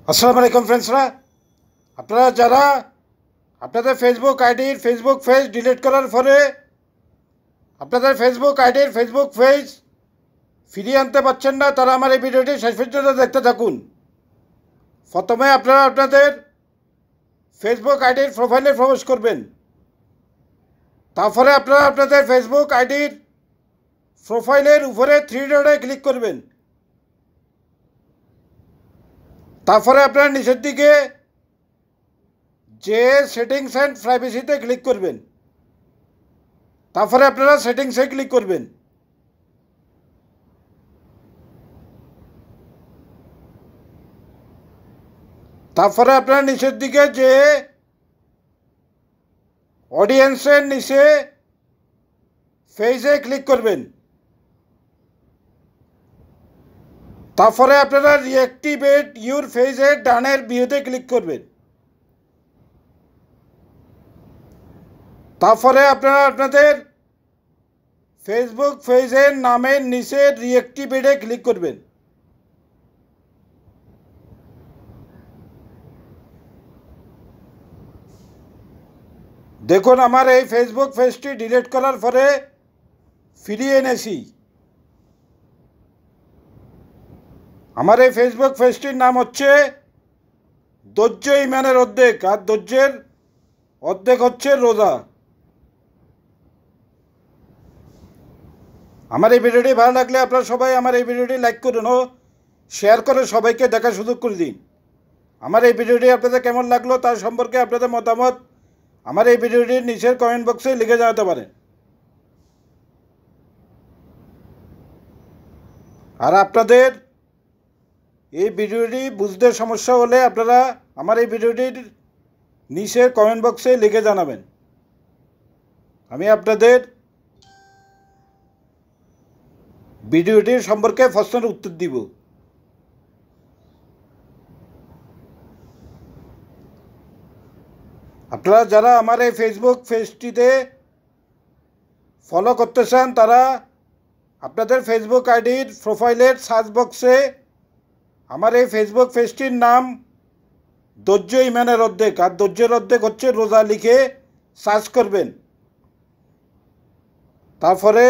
আসসালামু আলাইকুম ফ্রেন্ডসরা, আপনারা যারা আপনাদের ফেসবুক আইডির ফেসবুক পেজ ডিলিট করার পরে আপনাদের ফেসবুক আইডির ফেসবুক পেজ ফিরিয়ে আনতে পারছেন না, তারা আমার এই ভিডিওটি শেষ পর্যন্ত দেখতে থাকুন। প্রথমে আপনারা আপনাদের ফেসবুক আইডির প্রোফাইলে প্রবেশ করবেন। তারপরে আপনারা আপনাদের ফেসবুক আইডির প্রোফাইলের উপরে 3 ডটে ক্লিক করবেন। তারপরে আপনারা নিচের দিকে যে সেটিংস অ্যান্ড প্রাইভেসিতে ক্লিক করবেন। তারপরে আপনারা সেটিংসে ক্লিক করবেন। তারপরে আপনারা নিচের দিকে যে অডিয়েন্সের নিচে পেজে ক্লিক করবেন। তারপরে আপনারা রিঅ্যাক্টিভেট ইউর পেজের ডানের ভিউতে ক্লিক করবেন। তারপরে আপনারা আপনাদের ফেসবুক পেজের নামের নিচে রিঅ্যাক্টিভেটে ক্লিক করবেন। দেখুন, আমার এই ফেসবুক পেজটি ডিলিট করার পরে ফিরিয়ে এনেছি। আমার এই ফেসবুক পেজটির নাম হচ্ছে ধৈর্য ইমানের অর্ধেক, আর ধৈর্যের অর্ধেক হচ্ছে রোজা। আমার এই ভিডিওটি ভালো লাগলে আপনারা সবাই আমার এই ভিডিওটি লাইক করুন ও শেয়ার করে সবাইকে দেখার সুযোগ করে দিন। আমার এই ভিডিওটি আপনাদের কেমন লাগলো তার সম্পর্কে আপনাদের মতামত আমার এই ভিডিওটির নিচের কমেন্ট বক্সে লিখে জানাতে পারেন। আর আপনাদের এই ভিডিওটি বুঝতে সমস্যা হলে আপনারা আমার এই ভিডিওটির নিচের কমেন্ট বক্সে লিখে জানাবেন। আমি আপনাদের ভিডিওটির সম্পর্কে প্রশ্নের উত্তর দিব। আপনারা যারা আমার এই ফেসবুক পেজটিতে ফলো করতে চান তারা আপনাদের ফেসবুক আইডির প্রোফাইলের সার্চ বক্সে আমার এই ফেসবুক পেজটির নাম ধৈর্য ইমানের অর্ধেক, আর ধৈর্যের অর্ধেক হচ্ছে রোজা লিখে সার্চ করবেন। তারপরে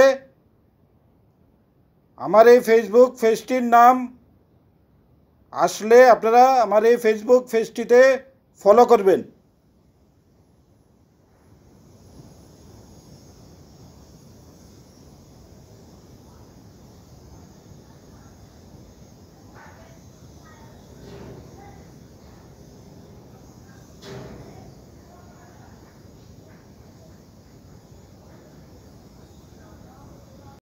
আমার এই ফেসবুক পেজটির নাম আসলে আপনারা আমার এই ফেসবুক পেজটিতে ফলো করবেন।